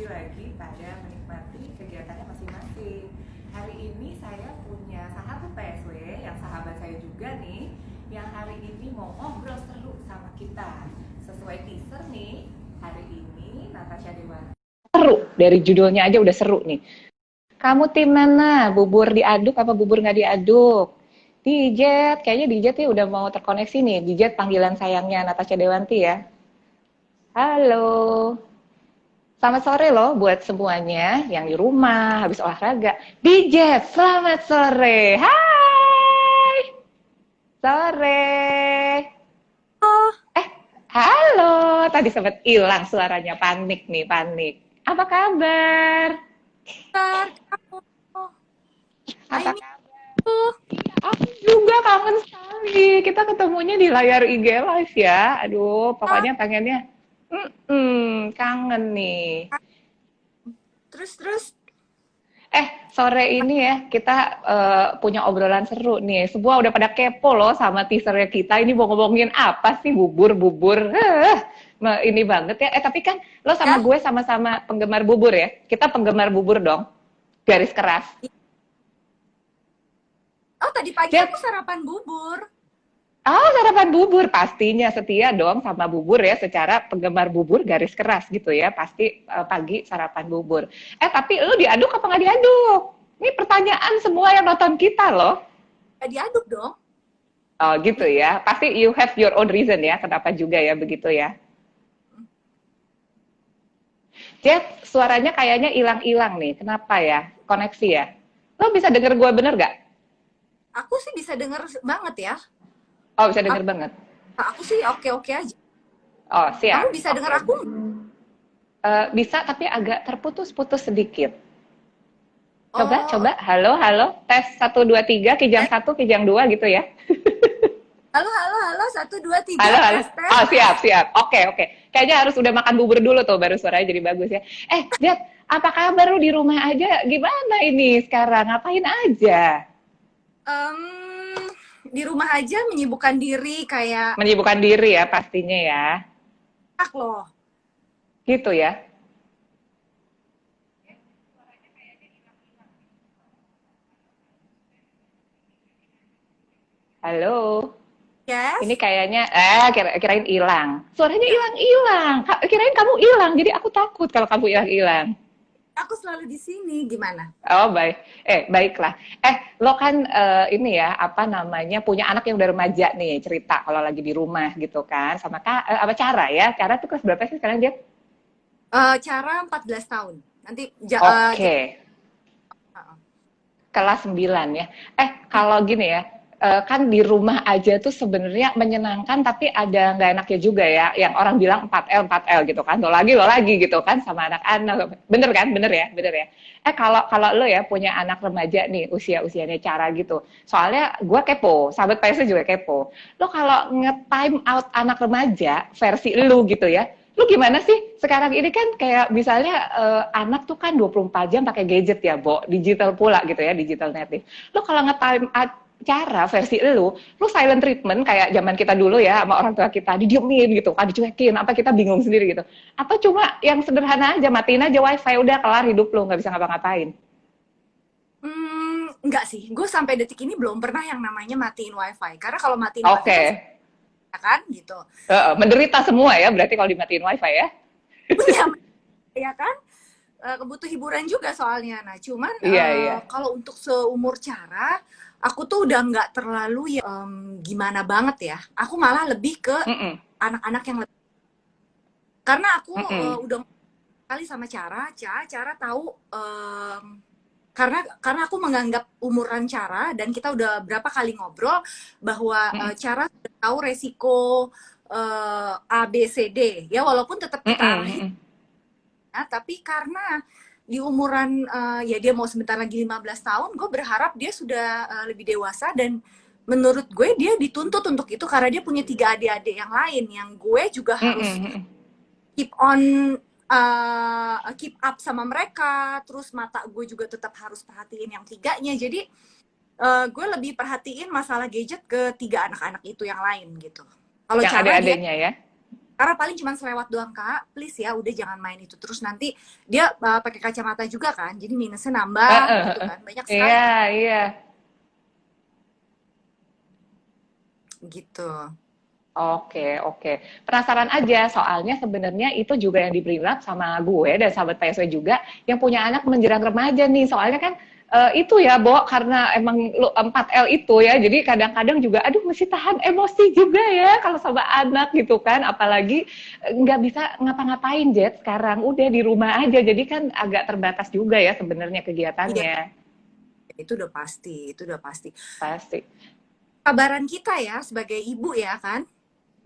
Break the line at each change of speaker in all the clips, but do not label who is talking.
lagi pada menikmati kegiatannya masing-masing. Hari ini saya punya sahabat PSW, yang sahabat saya juga nih, yang hari ini mau ngobrol seru sama kita. Sesuai teaser nih, hari ini Natasha Dewan. Seru, dari judulnya aja udah seru nih. Kamu tim mana? Bubur diaduk apa bubur nggak diaduk? Dijet, kayaknya Dijet ya udah mau terkoneksi nih. Dijet panggilan sayangnya Natasha Dewanti ya. Halo. Selamat sore loh buat semuanya yang di rumah habis olahraga. Dijet, selamat sore. Hai. Sore.
Oh,
Eh, halo. Tadi sempat hilang suaranya, panik nih, panik. Apa kabar?
bentar, kamu.
Apa
Ini
kabar?
tuh.
Aku juga kangen sekali. Kita ketemunya di layar IG Live ya. Aduh,
Ah,
pokoknya pengennya kangen nih.
terus.
Sore ini ya kita punya obrolan seru nih. Semua udah pada kepo loh sama teasernya kita. Ini mau ngomongin apa sih bubur-bubur? Ini banget ya. Tapi kan lo sama
Ya.
gue sama-sama penggemar bubur ya. Kita penggemar bubur dong. Garis keras.
Oh, tadi pagi aku
Jet,
sarapan bubur.
oh, sarapan bubur pastinya setia dong sama bubur ya, secara penggemar bubur garis keras gitu ya, pasti pagi sarapan bubur. Tapi lu diaduk apa nggak diaduk? Ini pertanyaan semua yang nonton kita loh.
Ya diaduk dong.
Oh gitu ya, pasti you have your own reason ya, kenapa juga ya begitu ya. Jet, suaranya kayaknya hilang-hilang nih, kenapa ya? Koneksi ya? Lo bisa denger gue bener gak?
Aku sih bisa denger banget ya.
Oh bisa denger
Aku,
banget.
aku sih oke-oke aja.
Oh
Kamu
siap,
bisa
oke.
denger aku nggak?
Bisa tapi agak terputus-putus sedikit. Coba,
Oh,
coba. Halo, halo. Tes 1, 2, 3, Kijang
oke.
1, Kijang 2 gitu ya.
Halo, halo, halo. 1, 2, 3.
Halo, halo.
Tes, tes,
Oh,
tes.
siap, siap. Oke, oke. Kayaknya harus udah makan bubur dulu tuh, baru suaranya jadi bagus ya. Jet, apa kabar lu di rumah aja? Gimana ini sekarang? Ngapain aja?
Em, di rumah aja menyibukkan diri kayak
Menyibukkan diri ya pastinya ya.
loh.
Gitu ya. Halo. Ini
Yes.
kayaknya, kirain hilang. Suaranya hilang-hilang. Kirain kamu hilang, jadi aku takut kalau kamu hilang-hilang.
Aku selalu di sini. Gimana?
Oh baik, baiklah. Lo kan ini ya apa namanya punya anak yang udah remaja nih cerita kalau lagi di rumah gitu kan sama apa Cara ya? Cara tuh kelas berapa sih sekarang dia?
Cara 14 tahun. Nanti
Oke, kelas 9 ya. Kalau gini ya, kan di rumah aja tuh sebenarnya menyenangkan tapi ada nggak enaknya juga ya. Yang orang bilang 4L gitu kan. Lo lagi gitu kan sama anak-anak. Bener kan? Bener ya? Bener ya? Kalau kalau lo ya punya anak remaja nih usia-usianya Cara gitu. Soalnya gue kepo, sahabat PS juga kepo. Lo kalau nge-time out anak remaja versi lo gitu ya, lu gimana sih sekarang ini kan kayak misalnya anak tuh kan 24 jam pakai gadget ya, Bo, digital pula gitu ya, digital native. Lu kalau nge-time Cara versi lu silent treatment kayak zaman kita dulu ya sama orang tua kita, didiemin gitu kan, dicuekin, apa kita bingung sendiri gitu. Atau cuma yang sederhana aja, matiin aja wifi, udah kelar hidup lu, nggak bisa ngapa-ngapain.
Enggak sih. Gue sampai detik ini belum pernah yang namanya matiin wifi. Karena kalau matiin wifi
Oke,
kan, ya kan gitu.
menderita semua ya berarti kalau dimatiin wifi ya.
Punya, ya kan. Kebutuh hiburan juga soalnya. Nah, cuman
Iya, iya.
kalau untuk seumur Cara, aku tuh udah nggak terlalu ya gimana banget ya. Aku malah lebih ke
Mm-mm.
anak-anak yang lebih. Karena aku
Mm-mm.
udah kali sama Cara tahu karena aku menganggap umuran Cara dan kita udah berapa kali ngobrol bahwa
Mm-mm.
Cara sudah tahu resiko A B C D ya walaupun tetap kita
Mm-mm.
arahin
Mm-mm.
ya, tapi karena di umuran ya dia mau sebentar lagi 15 tahun, gue berharap dia sudah lebih dewasa dan menurut gue dia dituntut untuk itu karena dia punya 3 adik-adik yang lain yang gue juga harus
Mm-mm.
keep on keep up sama mereka, terus mata gue juga tetap harus perhatiin yang tiganya. Jadi gue lebih perhatiin masalah gadget ke 3 anak-anak itu yang lain gitu. Kalau
Yang
Cara dia
adik-adiknya ya.
Karena paling cuma selewat doang, Kak. Please ya, udah jangan main itu terus, nanti dia pakai kacamata juga kan. Jadi minusnya nambah gitu kan. Banyak sekali
Iya, iya.
gitu.
Oke, oke. Penasaran aja, soalnya sebenarnya itu juga yang diberi lab sama gue dan sahabat PSW juga yang punya anak menjelang remaja nih. Soalnya kan itu ya, Bo, karena emang 4L itu ya, jadi kadang-kadang juga, aduh mesti tahan emosi juga ya kalau sama anak gitu kan. Apalagi nggak bisa ngapa-ngapain, Jet, sekarang udah di rumah aja, jadi kan agak terbatas juga ya sebenarnya
Iya,
kegiatannya.
itu udah pasti, itu udah pasti.
Pasti.
Kabaran kita ya sebagai ibu ya kan,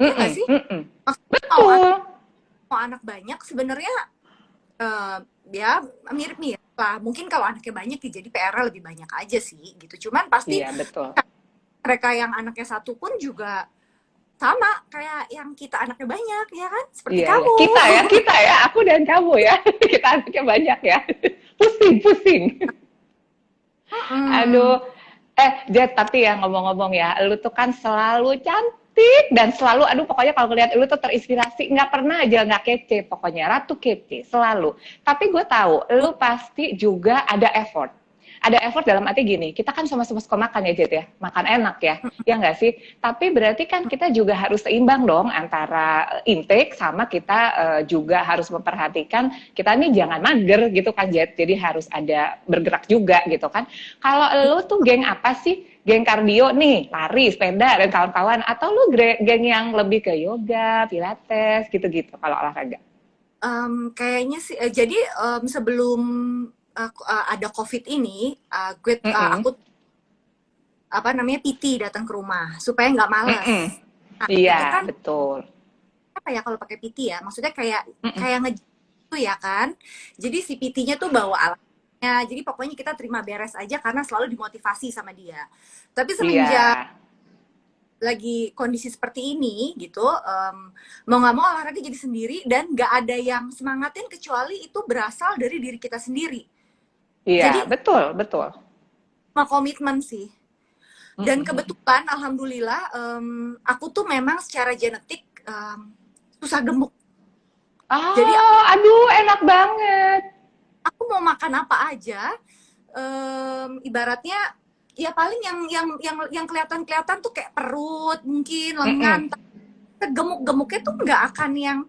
ya nggak
Mm-mm,
sih?
mm-mm.
Maksudnya
Betul.
mau anak banyak sebenarnya ya mirip-mirip lah. Mungkin kalau anaknya banyak ya jadi PR-nya lebih banyak aja sih gitu. Cuman pasti
Iya, betul.
mereka yang anaknya satu pun juga sama kayak yang kita anaknya banyak ya kan? Seperti
Iya, iya.
kamu.
Kita ya, aku dan kamu ya. Kita anaknya banyak ya. Pusing, pusing.
Mm-mm.
Aduh. Jet, tapi ya ngomong-ngomong ya, lu tuh kan selalu cantik dan selalu, aduh pokoknya kalau ngeliat lu tuh terinspirasi, nggak pernah aja nggak kece, pokoknya ratu kece, selalu. Tapi gue tahu, lu pasti juga ada effort. Ada effort dalam arti gini, kita kan sama-sama suka makan ya Jet ya, makan enak ya nggak sih? Tapi berarti kan kita juga harus seimbang dong antara intake sama kita juga harus memperhatikan kita nih jangan mager gitu kan Jet, jadi harus ada bergerak juga gitu kan. Kalau lu tuh geng apa sih? Geng kardio nih, lari, sepeda, dan kawan-kawan, atau lu geng yang lebih ke yoga, pilates, gitu-gitu kalau olahraga?
Kayaknya sih jadi sebelum ada COVID ini,
Mm-mm.
aku apa namanya PT datang ke rumah supaya nggak males.
Mm-mm.
Nah,
Iya,
itu kan
betul.
apa ya kalau pakai PT ya? Maksudnya kayak
Mm-mm.
kayak nge itu ya kan. Jadi si PT-nya tuh bawa alatnya. Jadi pokoknya kita terima beres aja karena selalu dimotivasi sama dia. Tapi
Iya.
semenjak lagi kondisi seperti ini gitu, mau nggak mau olahraga jadi sendiri dan nggak ada yang semangatin kecuali itu berasal dari diri kita sendiri.
Iya,
Jadi
betul, betul.
sama komitmen sih. Dan
Mm-mm.
kebetulan alhamdulillah aku tuh memang secara genetik susah gemuk. Jadi
Oh, aduh, enak banget.
aku mau makan apa aja, ibaratnya ya paling yang kelihatan tuh kayak perut mungkin lengan,
Mm-mm.
gemuk-gemuknya tuh nggak akan yang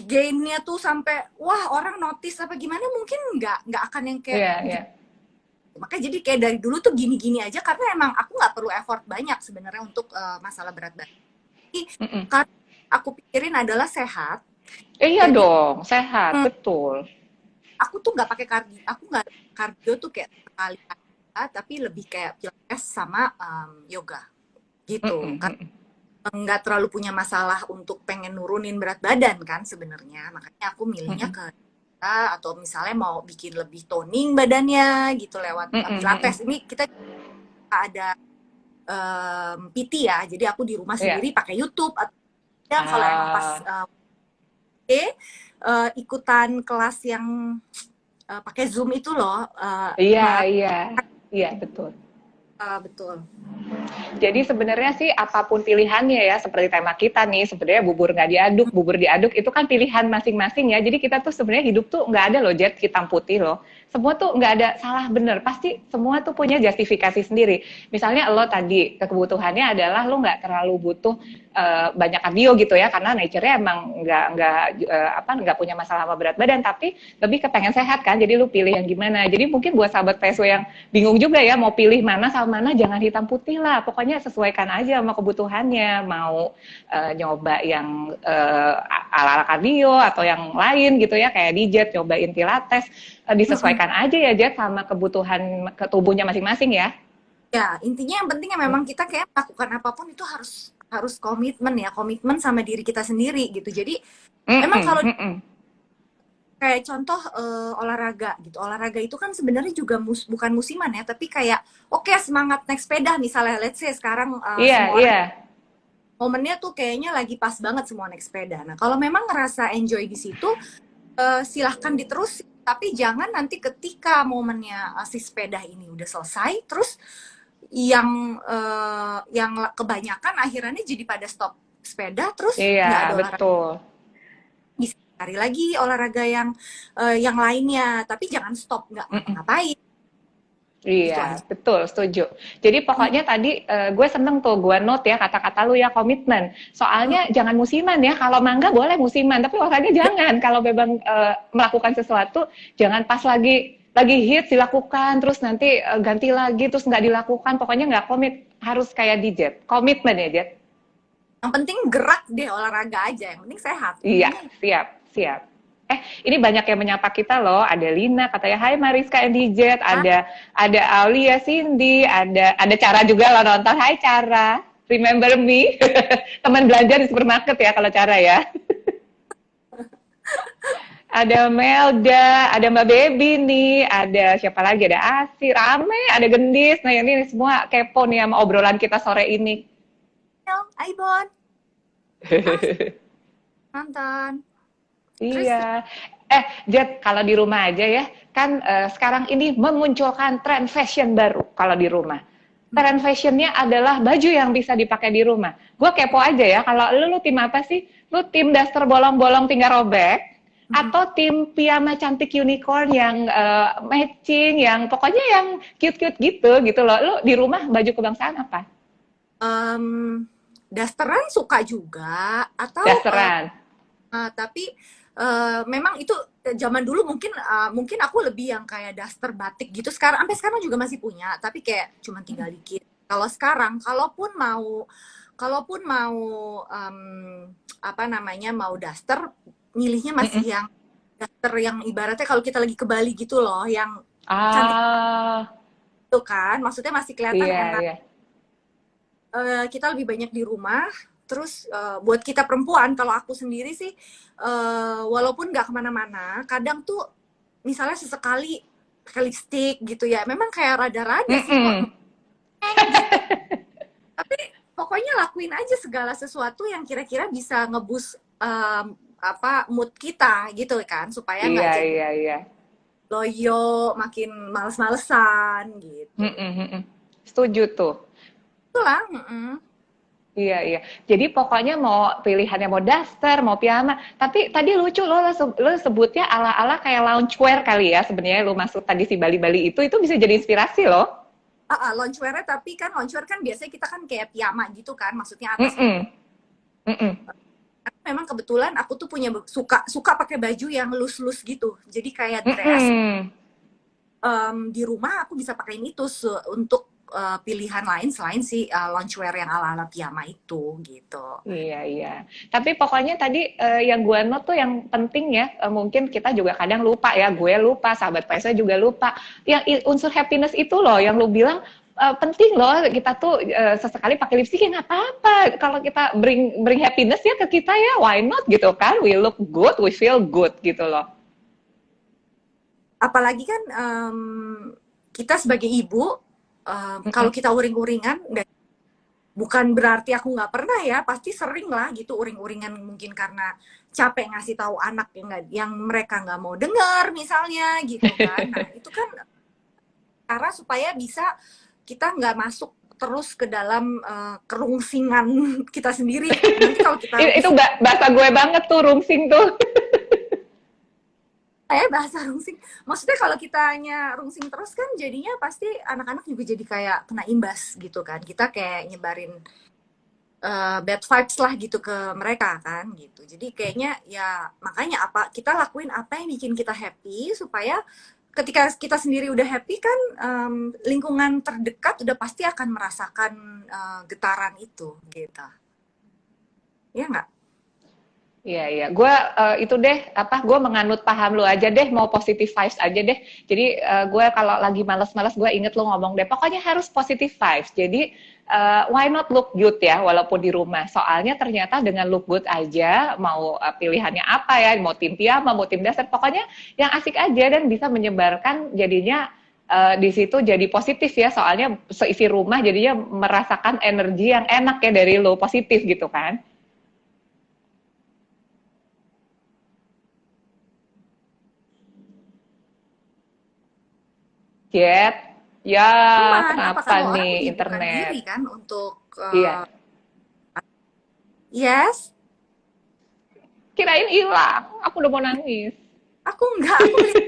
gainnya tuh sampai wah orang notice apa gimana, mungkin nggak akan yang kayak
Iya, iya.
gitu. Makanya jadi kayak dari dulu tuh gini-gini aja karena emang aku nggak perlu effort banyak sebenarnya untuk masalah berat badan. Jadi
Mm-mm.
karena aku pikirin adalah sehat,
Iya
jadi
dong, sehat,
hmm,
betul.
aku tuh nggak pakai kardio, aku nggak kardio tuh kayak sekali aja, tapi lebih kayak pilates sama yoga gitu.
Mm-mm,
Karena
mm-mm,
nggak terlalu punya masalah untuk pengen nurunin berat badan kan sebenarnya, makanya aku milihnya
mm-mm,
ke atau misalnya mau bikin lebih toning badannya gitu lewat
mm-mm, mm-mm.
pilates. Ini kita ada PT ya, jadi aku di rumah
Iya.
sendiri pakai YouTube atau ya, kalau emang pas
Ah,
ikutan kelas yang pakai Zoom itu loh,
iya, iya. Iya, betul.
betul.
Jadi sebenarnya sih apapun pilihannya ya, seperti tema kita nih, sebenarnya bubur nggak diaduk, bubur diaduk itu kan pilihan masing-masing ya. Jadi kita tuh sebenarnya hidup tuh nggak ada loh Jet hitam putih loh. Semua tuh nggak ada salah bener, pasti semua tuh punya justifikasi sendiri. Misalnya lo tadi kebutuhannya adalah lo nggak terlalu butuh banyak kardio gitu ya, karena nature-nya emang nggak punya masalah sama berat badan, tapi lebih ke pengen sehat kan. Jadi lo pilih yang gimana. Jadi mungkin buat sahabat PSW yang bingung juga ya mau pilih mana sama mana, jangan hitam putih lah, pokoknya sesuaikan aja sama kebutuhannya, mau nyoba yang ala-ala kardio atau yang lain gitu ya kayak di jet nyobain pilates, disesuaikan aja ya Jet sama kebutuhan ke tubuhnya masing-masing ya.
Ya, intinya yang penting ya memang kita kayak lakukan apapun itu harus harus komitmen ya, komitmen sama diri kita sendiri gitu. Jadi emang
Mm-mm,
kalau
mm-mm.
kayak contoh olahraga gitu, olahraga itu kan sebenarnya juga bukan musiman ya, tapi kayak oke, semangat naik sepeda misalnya, let's say sekarang
Iya,
semua orang
iya.
momennya tuh kayaknya lagi pas banget semua naik sepeda. Nah kalau memang ngerasa enjoy di situ, silahkan diterusin. Tapi jangan nanti ketika momennya si sepeda ini udah selesai, terus yang kebanyakan akhirnya jadi pada stop sepeda terus
Iya,
nggak ada olahraga,
betul.
bisa cari lagi olahraga yang lainnya, tapi jangan stop nggak
Mm-mm.
ngapa-ngapain, itu
Iya,
aja.
betul, setuju. Jadi pokoknya tadi gue seneng tuh, gue note ya kata-kata lu ya, komitmen. Soalnya jangan musiman ya, kalau mangga boleh musiman, tapi olahraga jangan. Kalau memang melakukan sesuatu, jangan pas lagi hits dilakukan, terus nanti ganti lagi, terus nggak dilakukan. Pokoknya nggak komit, harus kayak di Jet. Komitmen ya, Jet.
Yang penting gerak deh, olahraga aja, yang penting sehat
Iya,
intinya.
siap, siap. Ini banyak yang menyapa kita loh. Ada Lina katanya, Hai Mariska and DJ, ada Aulia, Cindy, ada Cara juga lo nonton. Hai Cara, remember me? Teman belanja di supermarket ya kalau Cara ya. Ada Melda, ada Mbak Baby nih, ada siapa lagi? Ada Asi, rame, ada Gendis. Nah ini semua kepo nih sama obrolan kita sore ini.
Aibon, nonton. Terus
Iya. Jet, kalau di rumah aja ya, kan sekarang ini memunculkan tren fashion baru kalau di rumah. Tren fashionnya adalah baju yang bisa dipakai di rumah. Gue kepo aja ya, kalau lu tim apa sih? Lu tim daster bolong-bolong tinggal robek? Atau tim piyama cantik unicorn yang matching, yang pokoknya yang cute-cute gitu loh. Lu di rumah baju kebangsaan apa?
dasteran suka juga atau
Dasteran.
tapi memang itu zaman dulu mungkin aku lebih yang kayak daster batik gitu. Sampai sekarang juga masih punya, tapi kayak cuma tinggal dikit. Kalau sekarang, kalaupun mau apa namanya, mau daster, milihnya masih
Mm-mm.
yang daster yang ibaratnya kalau kita lagi ke Bali gitu loh, yang cantik
Ah,
itu kan, maksudnya masih kelihatan
iya,
enak.
iya.
Kita lebih banyak di rumah. Terus buat kita perempuan, kalau aku sendiri sih, walaupun nggak kemana-mana, kadang tuh misalnya sesekali pakai lipstick gitu ya, memang kayak rada-rada sih kok,
Mm-mm.
gitu. Tapi pokoknya lakuin aja segala sesuatu yang kira-kira bisa ngebus apa mood kita gitu kan, supaya
Iya,
nggak jadi
iya, iya.
loyo, makin males-malesan gitu.
Mm-mm, mm-mm. Setuju tuh.
Itulah.
Iya, iya. Jadi pokoknya mau pilihannya mau daster, mau piyama. Tapi tadi lucu lo sebutnya ala-ala kayak loungewear kali ya. Sebenarnya lo masuk tadi si Bali-Bali itu bisa jadi inspirasi loh.
Loungewear, tapi kan loungewear kan biasanya kita kan kayak piyama gitu kan, maksudnya atas bawah.
Mm-mm, mm-mm.
Memang kebetulan aku tuh suka pakai baju yang loose gitu, jadi kayak dress.
Mm-mm.
Di rumah aku bisa pakein itu untuk pilihan lain selain si loungewear yang ala-ala piyama itu gitu.
Iya, iya. Tapi pokoknya tadi yang gue note tuh yang penting ya, mungkin kita juga kadang lupa ya, gue lupa, sahabat Paisa juga lupa. Yang unsur happiness itu loh, yang lu bilang penting loh, kita tuh sesekali pakai lipstick ya nggak apa-apa. Kalau kita bring happiness ya ke kita ya, why not gitu kan? We look good, we feel good gitu loh.
Apalagi kan kita sebagai ibu, kalau
Mm-mm.
kita uring-uringan, bukan berarti aku nggak pernah ya, pasti sering lah gitu uring-uringan, mungkin karena capek ngasih tahu anak yang mereka nggak mau dengar misalnya gitu kan. Nah itu kan cara supaya bisa kita nggak masuk terus ke dalam kerungsingan kita sendiri. Nanti kalau kita
Itu
rungsing,
bahasa gue banget tuh, rungsing tuh.
bahasa rungsing, maksudnya kalau kitanya rungsing terus kan jadinya pasti anak-anak juga jadi kayak kena imbas gitu kan. Kita kayak nyebarin bad vibes lah gitu ke mereka kan gitu. Jadi kayaknya ya makanya kita lakuin apa yang bikin kita happy, supaya ketika kita sendiri udah happy kan, lingkungan terdekat udah pasti akan merasakan getaran itu gitu. Ya nggak?
Iya, iya. Gue itu deh, gue menganut paham lu aja deh, mau positive vibes aja deh. Jadi gue kalau lagi males-males, gue inget lu ngomong deh, pokoknya harus positive vibes. Jadi why not look good ya, walaupun di rumah. Soalnya ternyata dengan look good aja, mau pilihannya apa ya, mau tim piyama, mau tim dasar, pokoknya yang asik aja dan bisa menyebarkan jadinya di situ jadi positif ya. Soalnya seisi rumah jadinya merasakan energi yang enak ya dari lu, positif gitu kan. Jet, ya
Cuman apa,
kenapa
kalau orang
nih
menyibukkan
internet?
diri kan untuk
Iya,
Yes,
Kirain hilang. Aku udah mau nangis.
aku enggak, aku lihat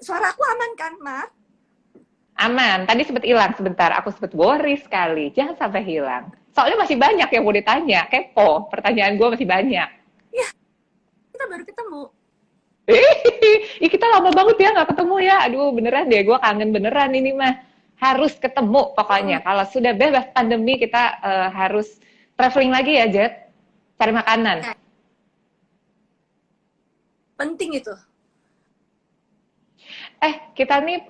suara aku aman kan, Mar?
Aman. Tadi sempat hilang sebentar. Aku sempat worry sekali. Jangan sampai hilang. Soalnya masih banyak yang mau ditanya. Kepo. Pertanyaan gue masih banyak.
Ya, kita baru ketemu.
Ih, kita lama banget ya nggak ketemu ya. Aduh, beneran deh. Gue kangen beneran ini mah. Harus ketemu pokoknya. Kalau sudah bebas pandemi, kita harus traveling lagi ya, Jet. Cari makanan.
Ya, penting itu.
Kita nih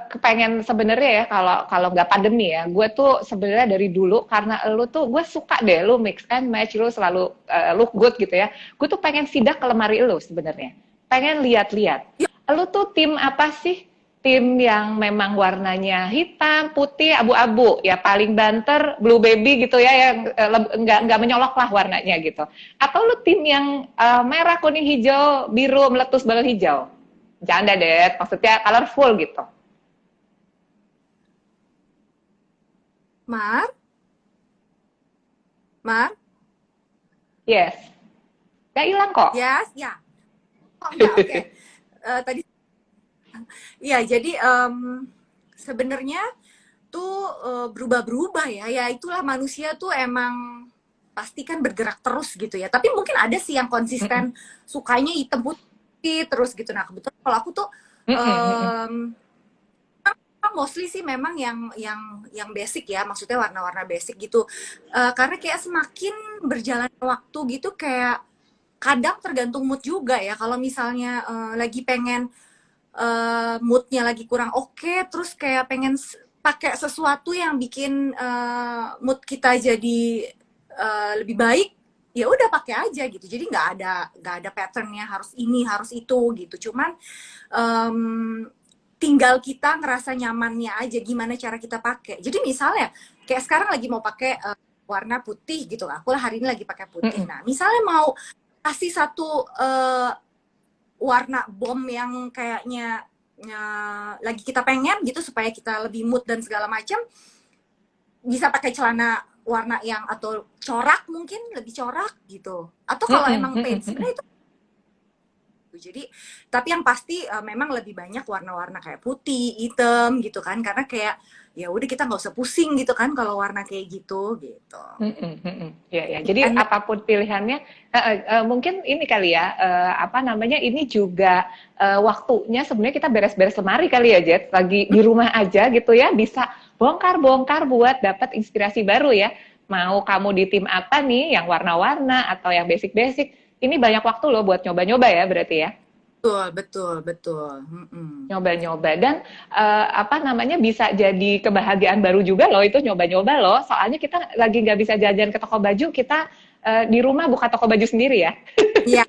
kepengen sebenarnya ya kalau kalau nggak pandemi ya, gue tuh sebenarnya dari dulu karena lu tuh gue suka deh lu mix and match, lu selalu look good gitu ya. Gue tuh pengen sidak ke lemari lu sebenarnya, pengen lihat-lihat.
Ya,
Lu tuh tim apa sih? Tim yang memang warnanya hitam, putih, abu-abu, ya paling banter, blue baby gitu ya, yang nggak menyolok lah warnanya gitu. Atau lu tim yang merah, kuning, hijau, biru, meletus, balon hijau? Canda deh, maksudnya colorful gitu.
Mar, Mar,
Yes, gak hilang kok.
yes, ya. Oh, enggak, oke. Tadi, ya, jadi sebenarnya tuh berubah-berubah ya. Ya itulah manusia tuh emang pasti kan bergerak terus gitu ya. Tapi mungkin ada sih yang konsisten sukanya hitam putih terus gitu. Nah kebetulan kalau aku tuh mostly sih memang yang basic ya, maksudnya warna-warna basic gitu. Karena kayak semakin berjalan waktu gitu kayak kadang tergantung mood juga ya. Kalau misalnya lagi pengen moodnya lagi kurang oke, terus kayak pengen pakai sesuatu yang bikin mood kita jadi lebih baik, ya udah pakai aja gitu. Jadi nggak ada patternnya harus ini harus itu gitu. Cuman tinggal kita ngerasa nyamannya aja gimana cara kita pakai. Jadi misalnya kayak sekarang lagi mau pakai warna putih gitu, aku lah hari ini lagi pakai putih. Nah misalnya mau kasih satu warna bom yang kayaknya lagi kita pengen gitu supaya kita lebih mood dan segala macam, bisa pakai celana warna yang atau corak, mungkin lebih corak gitu, atau kalau emang plain sebenarnya itu. Jadi tapi yang pasti memang lebih banyak warna-warna kayak putih, hitam gitu kan, karena kayak ya udah kita nggak usah pusing gitu kan kalau warna kayak gitu gitu.
Ya, ya. Jadi
And
apapun pilihannya, mungkin ini kali ya, apa namanya, ini juga waktunya sebenarnya kita beres-beres lemari kali ya, Jet. Lagi di rumah aja gitu ya, bisa bongkar-bongkar buat dapat inspirasi baru ya. Mau kamu di tim apa nih, yang warna-warna atau yang basic-basic, ini banyak waktu loh buat nyoba-nyoba ya berarti ya.
betul betul betul.
Nyoba-nyoba dan apa namanya, bisa jadi kebahagiaan baru juga loh itu nyoba-nyoba loh. Soalnya kita lagi nggak bisa jajan ke toko baju, kita di rumah buka toko baju sendiri ya.
Iya,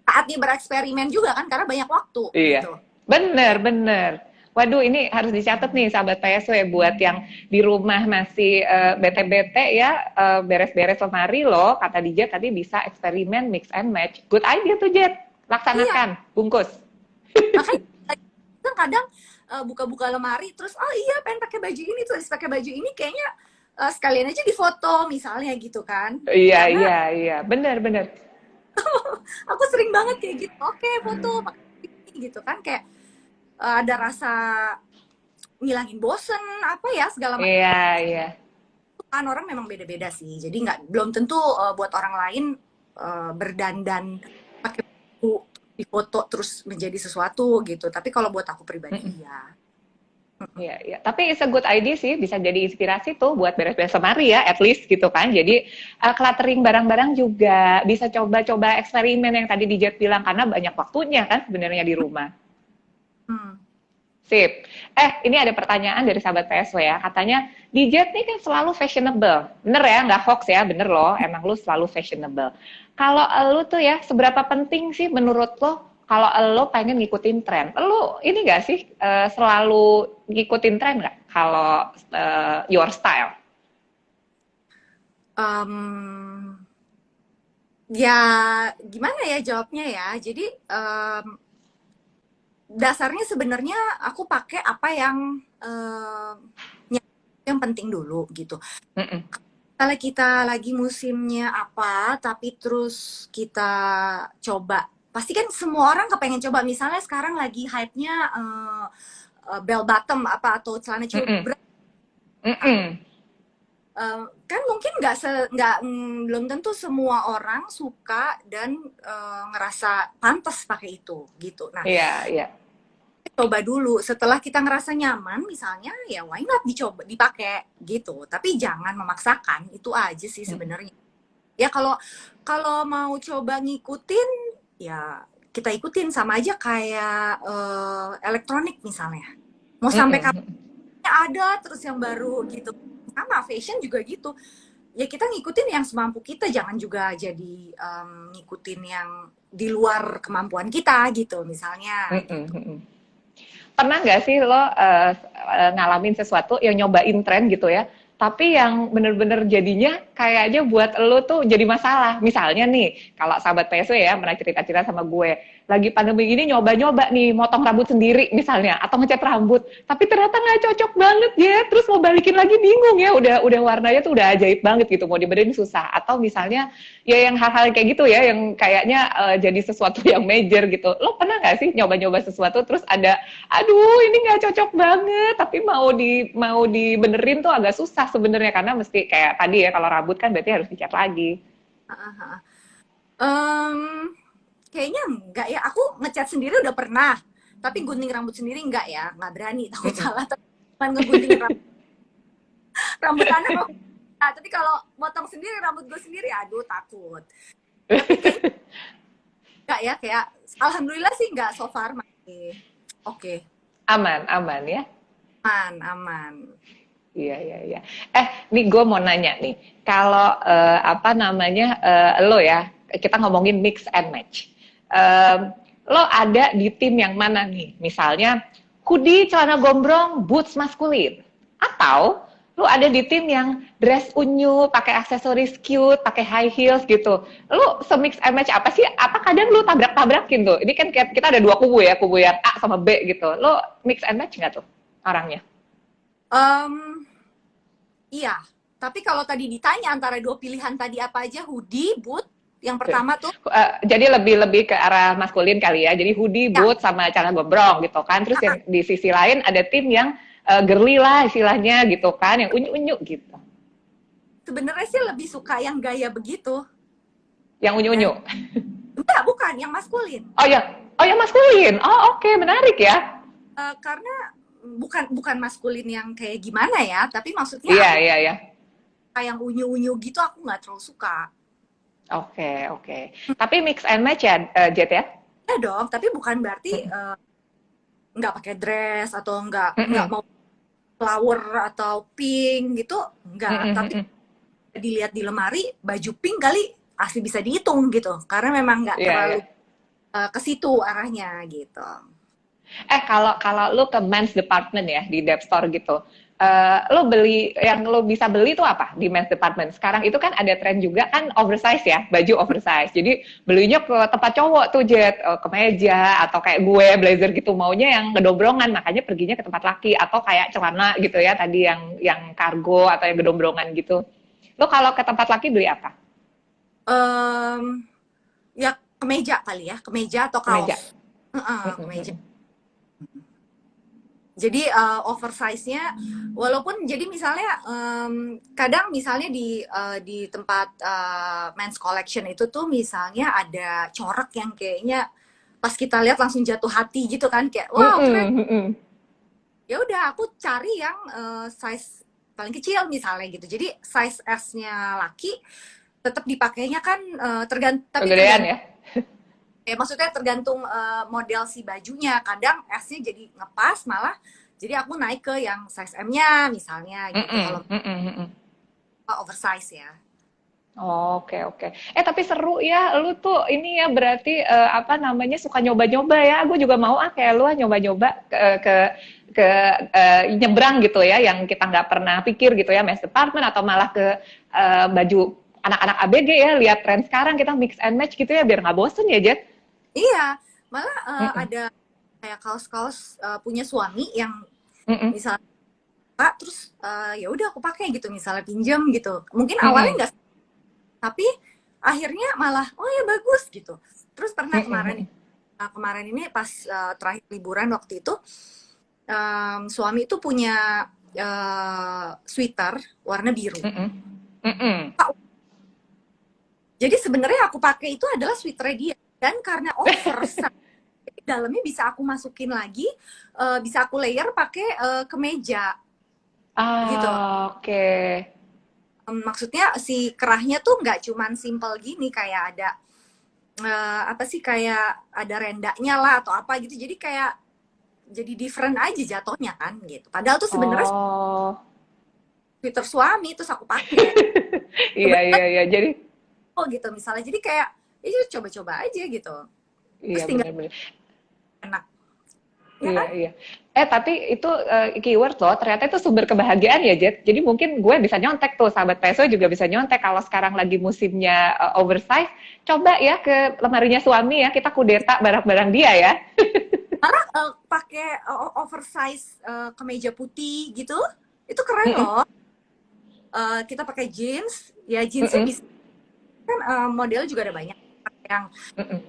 saatnya bereksperimen juga kan karena banyak waktu
Iya,
gitu.
bener bener. Waduh, ini harus dicatat nih sahabat PSW buat yang di rumah masih bete-bete ya, beres-beres lemari loh. Kata DJ tadi bisa eksperimen mix and match. Good idea tuh Jet.
Iya,
Laksanakan, bungkus.
makanya kita kadang buka-buka lemari terus oh iya pengen pakai baju ini, terus pakai baju ini kayaknya sekalian aja difoto misalnya gitu kan.
Iya,
Karena
iya, iya. Bener, bener.
aku sering banget kayak gitu. Oke, foto pakai ini gitu kan kayak ada rasa ngilangin bosen apa ya segala macam.
Iya, iya.
Kan orang memang beda-beda sih. Jadi nggak belum tentu buat orang lain berdandan pakai baju di foto terus menjadi sesuatu gitu. Tapi kalau buat aku pribadi iya.
Iya, iya. Tapi it's a good idea sih, bisa jadi inspirasi tuh buat beres-beres lemari ya, at least gitu kan. Jadi cluttering barang-barang juga bisa coba-coba eksperimen yang tadi Dijet bilang karena banyak waktunya kan sebenarnya di rumah.
Hmm.
Sip. Ini ada pertanyaan dari sahabat PSW ya. Katanya, Dijet nih kan selalu fashionable. Bener ya, nggak hoax ya, bener loh. Emang lu selalu fashionable. Kalau lu tuh ya, seberapa penting sih menurut lo kalau lo pengen ngikutin tren? Lo ini nggak sih selalu ngikutin tren nggak? Kalau your style?
Ya gimana ya jawabnya ya. Jadi dasarnya sebenarnya aku pakai apa yang penting dulu gitu.
Mm-mm.
Kalau kita lagi musimnya apa, tapi terus kita coba, pasti kan semua orang kepengen coba. Misalnya sekarang lagi hype-nya bell bottom apa atau celana
Mm-mm.
cubra.
Mm-mm.
Kan mungkin nggak belum tentu semua orang suka dan ngerasa pantas pakai itu gitu. Nah,
Iya, iya.
coba dulu setelah kita ngerasa nyaman misalnya ya why not dicoba dipakai gitu, tapi jangan memaksakan, itu aja sih
Mm.
sebenarnya. Ya kalau kalau mau coba ngikutin ya kita ikutin, sama aja kayak elektronik misalnya, mau sampai
Mm-mm.
kapan ada terus yang baru gitu, sama fashion juga gitu. Ya kita ngikutin yang semampu kita, jangan juga jadi ngikutin yang di luar kemampuan kita gitu misalnya
Mm-mm.
gitu.
Mm-mm. Pernah nggak sih lo ngalamin sesuatu yang nyobain tren gitu ya, tapi yang bener-bener jadinya kayaknya buat lo tuh jadi masalah. Misalnya nih, kalau sahabat PSW ya pernah cerita-cerita sama gue, lagi pandemi ini nyoba-nyoba nih motong rambut sendiri misalnya, atau ngecat rambut, tapi ternyata nggak cocok banget ya, terus mau balikin lagi bingung ya, udah warnanya tuh udah ajaib banget gitu, mau dibenerin susah. Atau misalnya ya yang hal-hal kayak gitu ya, yang kayaknya jadi sesuatu yang major gitu. Lo pernah nggak sih nyoba-nyoba sesuatu terus ada, aduh ini nggak cocok banget, tapi mau dibenerin tuh agak susah sebenarnya, karena mesti kayak tadi ya, kalau rambut kan berarti harus dicat lagi.
Em, Kayaknya enggak ya. Aku ngecat sendiri udah pernah, tapi gunting rambut sendiri enggak ya. Nggak berani, takut
Mm-mm.
salah. Tapi ngegunting rambut anak kok. Nah, tapi kalau motong sendiri rambut gue sendiri, aduh takut. Tapi kayaknya enggak ya. Kayak alhamdulillah sih enggak, so far masih oke.
Aman, aman ya.
Aman, aman.
Iya, iya, iya. Nih gue mau nanya nih, kalau apa namanya, lo ya, kita ngomongin mix and match. Lo ada di tim yang mana nih? Misalnya hoodie, celana gombrong, boots maskulin, atau lo ada di tim yang dress unyu, pakai aksesoris cute, pakai high heels gitu. Lo semix and match apa sih? Apa kadang lo tabrak-tabrakin tuh? Ini kan kita ada dua kubu ya, kubu yang A sama B gitu. Lo mix and match nggak tuh orangnya?
Em, iya, tapi kalau tadi ditanya antara dua pilihan tadi apa aja, hoodie, boot, yang pertama tuh,
Jadi lebih ke arah maskulin kali ya. Jadi hoodie,
ya,
boot, sama celana gombrong gitu kan. Terus yang di sisi lain ada tim yang girly lah istilahnya gitu kan, yang unyu-unyu gitu.
sebenarnya sih lebih suka yang gaya begitu.
Yang
Dan
unyu-unyu.
enggak, bukan yang maskulin.
Oh yang maskulin. Oh oke, menarik ya.
Karena bukan maskulin yang kayak gimana ya, tapi maksudnya
Iya,
aku
iya, iya.
kayak yang unyu-unyu gitu aku nggak terlalu suka.
Oke, oke. Tapi mix and match ya, Jet ya?
Ya dong, tapi bukan berarti nggak pakai dress atau nggak
Mm-mm.
mau flower atau pink gitu, nggak. Tapi
Mm-mm.
dilihat di lemari baju pink kali asli bisa dihitung gitu, karena memang nggak
Iya, iya.
terlalu ke situ arahnya gitu.
Kalau kalau lu ke men's department ya di Dep Store gitu, lo beli yang lo bisa beli itu apa di men's department? Sekarang itu kan ada tren juga kan oversize ya, baju oversize. Jadi belinya ke tempat cowok tuh Jet, kemeja atau kayak gue blazer gitu, maunya yang gedombrongan, makanya perginya ke tempat laki, atau kayak celana gitu ya tadi yang kargo atau yang gedombrongan gitu. Lo kalau ke tempat laki beli apa?
Em, Ya kemeja kali ya, kemeja atau
Kemeja.
kaos. Kemeja.
Mm-mm.
Jadi oversize-nya, walaupun jadi misalnya kadang misalnya di tempat men's collection itu tuh misalnya ada corak yang kayaknya pas kita lihat langsung jatuh hati gitu kan, kayak wow keren.
Mm-mm. Mm-mm.
Ya udah aku cari yang size paling kecil misalnya gitu. Jadi size S-nya laki tetap dipakainya kan tapi
Kegedean ya.
maksudnya tergantung model si bajunya. Kadang S-nya jadi ngepas malah. Jadi aku naik ke yang size M-nya misalnya gitu.
Mm-mm.
Kalau
Mm-mm. Mm-mm.
oversize ya.
Oke, oke. Tapi seru ya, lu tuh ini ya berarti apa namanya, suka nyoba-nyoba ya. Gue juga mau kayak lu nyoba-nyoba ke nyebrang gitu ya, yang kita nggak pernah pikir gitu ya, mass department atau malah ke baju anak-anak ABG ya. Lihat tren sekarang kita mix and match gitu ya, biar nggak bosen ya, Jet.
Iya, malah
Mm-mm.
ada kayak kaos-kaos punya suami yang
Mm-mm.
misalnya terus ya udah aku pakai gitu, misalnya pinjam gitu. Mungkin awalnya
Mm-mm.
nggak, tapi akhirnya malah oh ya bagus gitu. Terus pernah
Mm-mm.
kemarin ini pas terakhir liburan waktu itu, suami itu punya sweater warna biru.
Mm-mm. Mm-mm.
Jadi sebenarnya aku pakai itu adalah sweater dia, dan karena oversize dalamnya bisa aku masukin lagi, bisa aku layer pakai kemeja gitu.
Oke.
Maksudnya si kerahnya tuh nggak cuman simple gini, kayak ada apa sih, kayak ada rendanya lah atau apa gitu. Jadi kayak jadi different aja jatuhnya kan gitu. Padahal tuh sebenarnya
Oh.
sweater suami terus aku pakai.
Iya,
Kebetulan
iya, iya. Jadi,
oh gitu misalnya. Jadi kayak ya coba-coba aja gitu. Terus
iya
tinggal
benar-benar.
enak. Ya
Iya,
kan?
iya. Tapi itu keyword loh, ternyata itu sumber kebahagiaan ya, Jet. Jadi mungkin gue bisa nyontek tuh, sahabat PSO juga bisa nyontek kalau sekarang lagi musimnya oversize, coba ya ke lemarinya suami ya, kita kudeta barang-barang dia ya.
Pakai oversize kemeja putih gitu. Itu keren
Mm-mm,
loh. Kita pakai jeans, ya jeansnya
mm-mm,
bisa kan, modelnya juga ada banyak. Yang
mm-mm.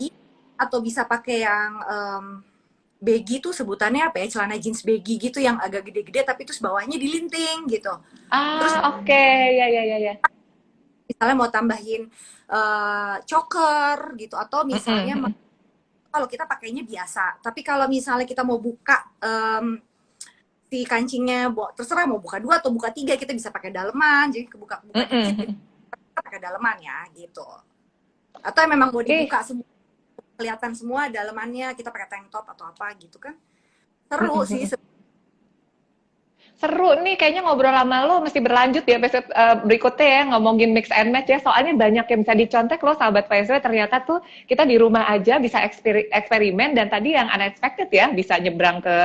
atau bisa pakai yang baggy tuh sebutannya apa ya, celana jeans baggy gitu yang agak gede-gede tapi terus bawahnya dilinting gitu. Terus
Oke, ya, ya, ya, ya.
misalnya mau tambahin choker gitu, atau
Mm-mm,
misalnya
mm-mm,
kalau kita pakainya biasa, tapi kalau misalnya kita mau buka si kancingnya, terserah mau buka 2 atau buka 3, kita bisa pakai daleman, jadi kebuka-buka dikit gitu,
mm-mm.
kita pakai daleman ya gitu. Atau memang mau
Ih,
dibuka semua, kelihatan semua dalemannya, kita pakai tank top atau apa gitu kan. Seru
mm-mm,
sih.
mm-mm. Seru nih, kayaknya ngobrol sama lo mesti berlanjut ya episode berikutnya ya, ngomongin mix and match ya. Soalnya banyak yang bisa dicontek loh sahabat PSW. Ternyata tuh kita di rumah aja bisa eksperimen, dan tadi yang unexpected ya, bisa nyebrang ke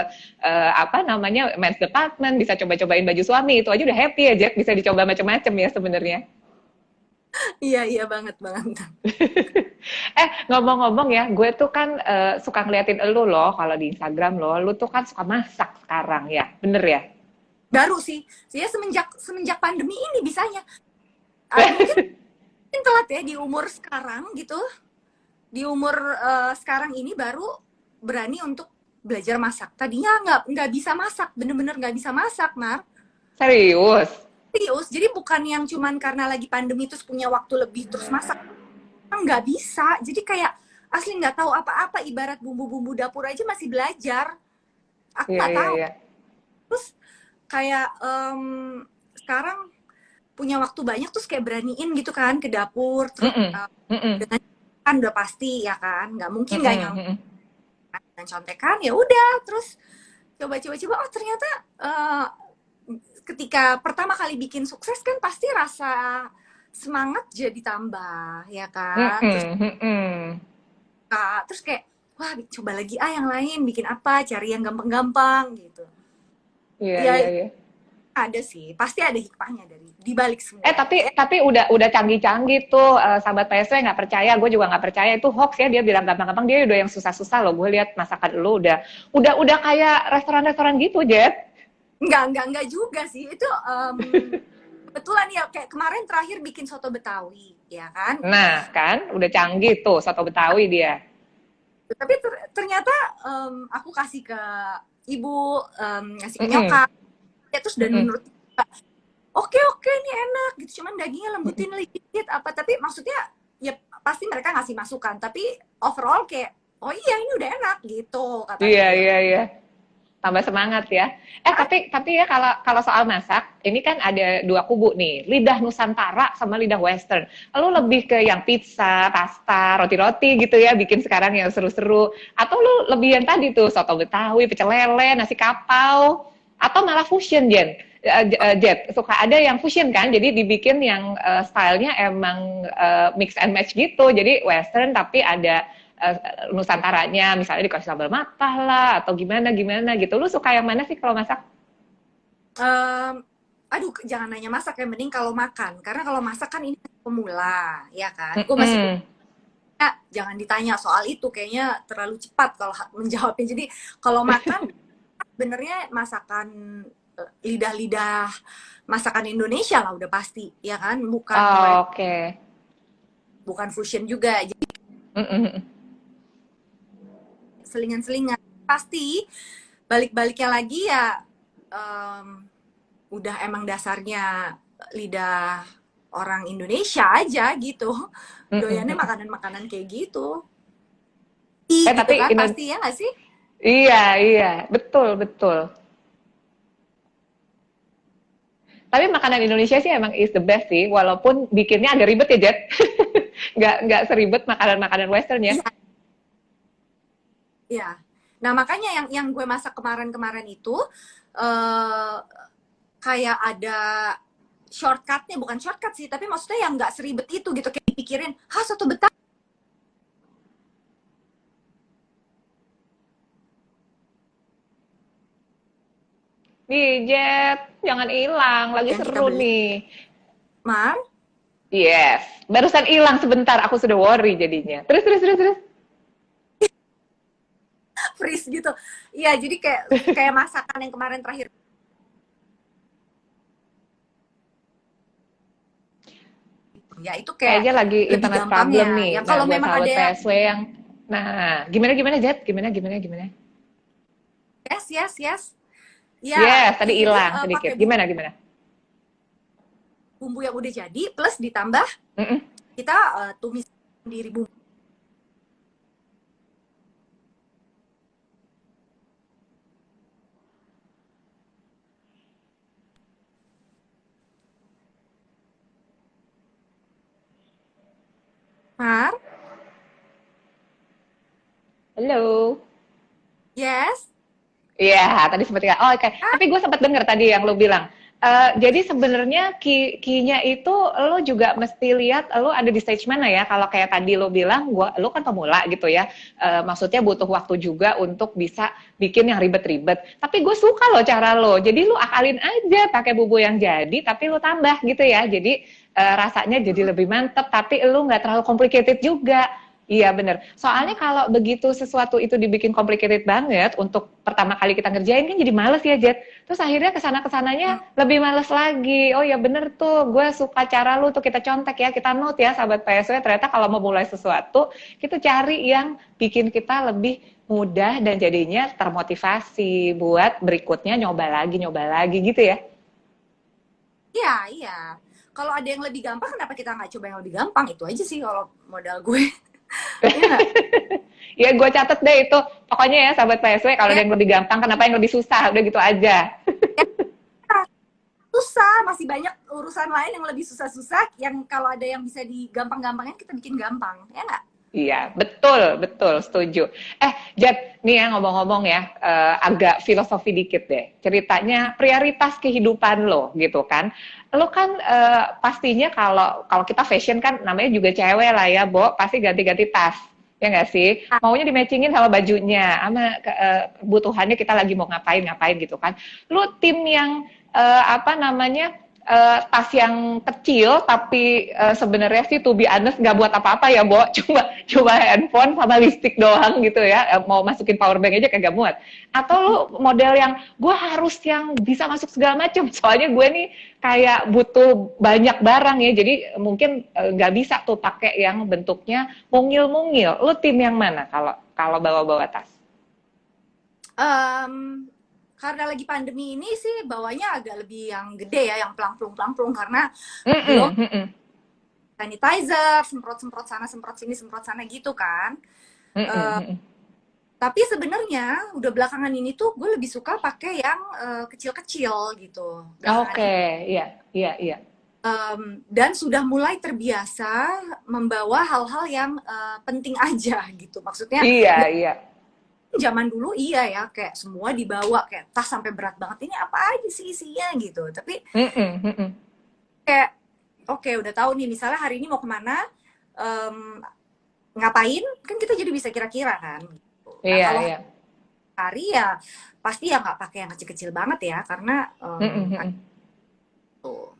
apa namanya men's department, bisa coba-cobain baju suami. Itu aja udah happy ya, Jack. Bisa dicoba macam-macam ya sebenarnya.
Iya, iya banget banget.
Ngomong-ngomong ya, gue tuh kan suka ngeliatin elu loh kalau di Instagram lo. Lu tuh kan suka masak sekarang ya, bener ya?
Baru sih, saya semenjak semenjak pandemi ini bisanya. Mungkin telat ya di umur sekarang gitu. Di umur sekarang ini baru berani untuk belajar masak. Tadinya nggak bisa masak, bener-bener nggak bisa masak, Mar.
Serius?
Serius, jadi bukan yang cuman karena lagi pandemi terus punya waktu lebih terus masak. Nggak bisa. Jadi kayak asli nggak tahu apa-apa. Ibarat bumbu-bumbu dapur aja masih belajar. Aku
Iya,
nggak
iya,
tahu.
iya.
Terus kayak sekarang punya waktu banyak terus kayak beraniin gitu kan ke dapur. Terus
Mm-mm, mm-mm,
dengan kan udah pasti ya kan, nggak mungkin nggak
mm-mm,
nyampe
mm-mm.
dengan contekan. Ya udah, terus coba-coba oh ternyata ketika pertama kali bikin sukses kan pasti rasa semangat jadi tambah ya kan. Terus
Mm-mm, mm-mm.
terus kayak wah coba lagi yang lain, bikin apa, cari yang gampang-gampang gitu.
Iya,
Ya
iya, iya.
ada sih, pasti ada hikmahnya dari di balik semua
Tapi
itu ya.
udah canggih-canggih tuh sahabat PSW, nggak percaya, gue juga nggak percaya itu hoax ya, dia bilang gampang-gampang, dia udah yang susah-susah loh. Gue lihat masakan lu udah kayak restoran-restoran gitu, Jet.
Enggak juga sih. Itu kebetulan ya kayak kemarin terakhir bikin soto Betawi, ya kan?
Nah, kan udah canggih tuh soto Betawi dia.
Tapi ternyata aku kasih ke ibu, ngasih ke
Mm-mm,
nyokap, ya terus dan
mm-mm,
menurut oke oke ini enak gitu, cuman dagingnya lembutin dikit apa, tapi maksudnya ya pasti mereka ngasih masukan, tapi overall kayak oh iya ini udah enak gitu
iya,
katanya ya.
iya, iya. Tambah semangat ya. Tapi ya kalau kalau soal masak, ini kan ada dua kubu nih, lidah Nusantara sama lidah Western. Lalu lebih ke yang pizza, pasta, roti-roti gitu ya, bikin sekarang yang seru-seru. Atau lu lebih yang tadi tuh, soto Betawi, pecel lele, nasi kapau, atau malah fusion, Jen. Jet, suka ada yang fusion kan, jadi dibikin yang stylenya emang mix and match gitu, jadi Western tapi ada Nusantaranya, misalnya dikasih sambal matah lah atau gimana gimana gitu. Lu suka yang mana sih kalau masak?
Um, aduh jangan nanya masak ya, mending kalau makan, karena kalau masak kan ini pemula ya kan, gue masih
Mm-mm.
jangan ditanya soal itu, kayaknya terlalu cepat kalau menjawabnya. Jadi kalau makan benernya masakan lidah-lidah masakan Indonesia lah udah pasti, ya kan? Bukan
Oh, oke.
bukan fusion juga. Jadi
Mm-mm.
selingan-selingan. Pasti balik-baliknya lagi ya em, udah emang dasarnya lidah orang Indonesia aja gitu. Doyannya
Mm-mm.
makanan-makanan kayak gitu. Gitu
Tapi
kan pasti ya nggak sih?
iya, iya, betul, betul. Tapi makanan Indonesia sih emang is the best sih, walaupun bikinnya agak ribet ya, Jet. Nggak seribet makanan-makanan Western ya.
Iya, iya. Nah, makanya yang gue masak kemarin-kemarin itu eh kayak ada shortcutnya, bukan shortcut sih, tapi maksudnya yang nggak seribet itu gitu, kayak dipikirin, soto Betawi.
Nih, Jet, jangan hilang, lagi
Yang kita
seru
beli
nih.
Mar,
Yes, barusan hilang sebentar, aku sudah worry jadinya. Terus, terus, terus, terus.
freeze gitu. Iya, jadi kayak kayak masakan yang kemarin terakhir. Ya itu kayak
Kayaknya lagi
lebih
internet
gampangnya.
problem nih.
Yang
Nah,
kalau
buat
memang
sahabat
ada yang
PSW yang... Nah, gimana, gimana, Jet? Gimana, gimana, gimana?
yes, yes, yes. Ya,
Yes, tadi
jadi
hilang sedikit.
pakai
Gimana, gimana?
bumbu yang udah jadi plus ditambah
Mm-mm.
kita tumis sendiri bumbu. Mar,
Halo?
yes.
Iya, tadi sempat tinggal. Oh, oke. Tapi gue sempat dengar tadi yang lo bilang. Jadi sebenarnya key-nya itu lo juga mesti lihat lo ada di stage mana ya. Kalau kayak tadi lo bilang, lo kan pemula gitu ya. Maksudnya butuh waktu juga untuk bisa bikin yang ribet-ribet. Tapi gue suka lo cara lo. Jadi lo akalin aja pakai bumbu yang jadi, tapi lo tambah gitu ya. Jadi rasanya jadi lebih mantep, tapi lo nggak terlalu complicated juga. Iya bener. Soalnya kalau begitu sesuatu itu dibikin complicated banget untuk pertama kali kita ngerjain kan jadi males ya Jet. Terus akhirnya kesana-kesananya lebih males lagi. Oh ya bener tuh, gue suka cara lu tuh kita contek ya, kita note ya sahabat PSW. Ternyata kalau mau mulai sesuatu, kita cari yang bikin kita lebih mudah dan jadinya termotivasi buat berikutnya nyoba lagi gitu ya.
Iya, iya. Kalau ada yang lebih gampang, kenapa kita nggak coba yang lebih gampang? Itu aja sih kalau modal gue. Iya nggak?
Ya gue catet deh itu. Pokoknya ya sahabat PSW kalau ada
Ya,
yang lebih gampang, kenapa yang lebih susah? Udah gitu aja.
ya, susah. Masih banyak urusan lain yang lebih susah-susah. Yang kalau ada yang bisa digampang-gampangin, kita bikin gampang. Ya nggak?
Iya, betul, betul, setuju. Jad, nih ya ngomong-ngomong ya, agak filosofi dikit deh. Ceritanya prioritas kehidupan lo, gitu kan? Lo kan pastinya kalau kita fashion kan namanya juga cewek lah ya, Bo, pasti ganti-ganti tas. Ya nggak sih? Maunya di-matchingin sama bajunya, sama kebutuhannya kita lagi mau ngapain gitu kan. Lo tim yang apa namanya? Tas yang kecil tapi sebenarnya sih to be honest nggak buat apa-apa ya Bo, cuma handphone sama listrik doang gitu ya, mau masukin power bank aja kagak muat. Atau lu model yang gue harus yang bisa masuk segala macam, soalnya gue nih kayak butuh banyak barang ya, jadi mungkin nggak bisa tuh pakai yang bentuknya mungil-mungil. Lu tim yang mana kalau kalau bawa-bawa tas?
Em, karena lagi pandemi ini sih bawanya agak lebih yang gede ya, yang pelang-pelung karena belum
Mm-mm, mm-mm,
sanitizer, semprot-semprot sana, semprot sini, semprot sana gitu kan.
mm-mm,
Uh,
mm-mm.
tapi sebenarnya udah belakangan ini tuh gue lebih suka pakai yang kecil-kecil gitu. Belakangan
Oke,
ini.
iya, iya, iya.
Dan sudah mulai terbiasa membawa hal-hal yang penting aja gitu. Maksudnya
Iya, iya.
zaman dulu iya ya, kayak semua dibawa kayak tas sampai berat banget. Ini apa aja sih isinya gitu. Tapi
Mm-mm, mm-mm.
kayak oke, udah tahu nih misalnya hari ini mau kemana, em, ngapain, kan kita jadi bisa kira-kira kan. Gitu. Nah
Iya,
kalau
iya.
hari ya pasti ya nggak pakai yang kecil-kecil banget ya karena
Mm-mm, mm-mm.
tuh.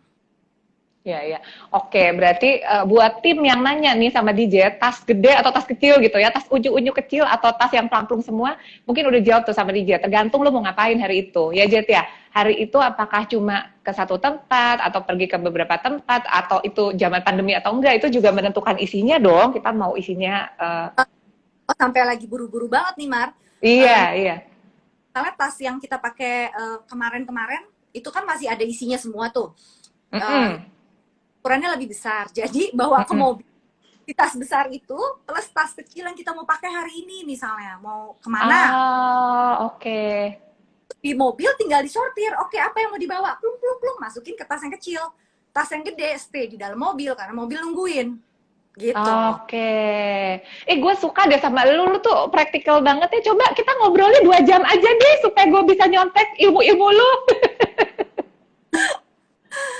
Ya, ya. Oke, berarti buat tim yang nanya nih sama DJ, tas gede atau tas kecil gitu ya, tas unyu-unyu kecil atau tas yang plamplung semua, mungkin udah jawab tuh sama DJ. Tergantung lu mau ngapain hari itu. Ya, Jet ya. Hari itu apakah cuma ke satu tempat atau pergi ke beberapa tempat atau itu zaman pandemi atau enggak, itu juga menentukan isinya dong. Kita mau isinya
Oh, sampai lagi buru-buru banget nih, Mar.
iya, iya.
Misalnya tas yang kita pakai kemarin-kemarin, itu kan masih ada isinya semua tuh. Eh,
Mm-mm.
Ukurannya lebih besar. Jadi bawa ke
Mm-mm.
mobil di tas besar itu plus tas kecil yang kita mau pakai hari ini misalnya mau kemana
Ah, oke.
di mobil tinggal disortir. Oke, apa yang mau dibawa, plung plung plung masukin ke tas yang kecil, tas yang gede stay di dalam mobil karena mobil nungguin gitu.
Oke. Gue suka deh sama lu tuh praktikal banget ya. Coba kita ngobrolnya 2 jam aja deh supaya gue bisa nyontek ilmu-ilmu lu.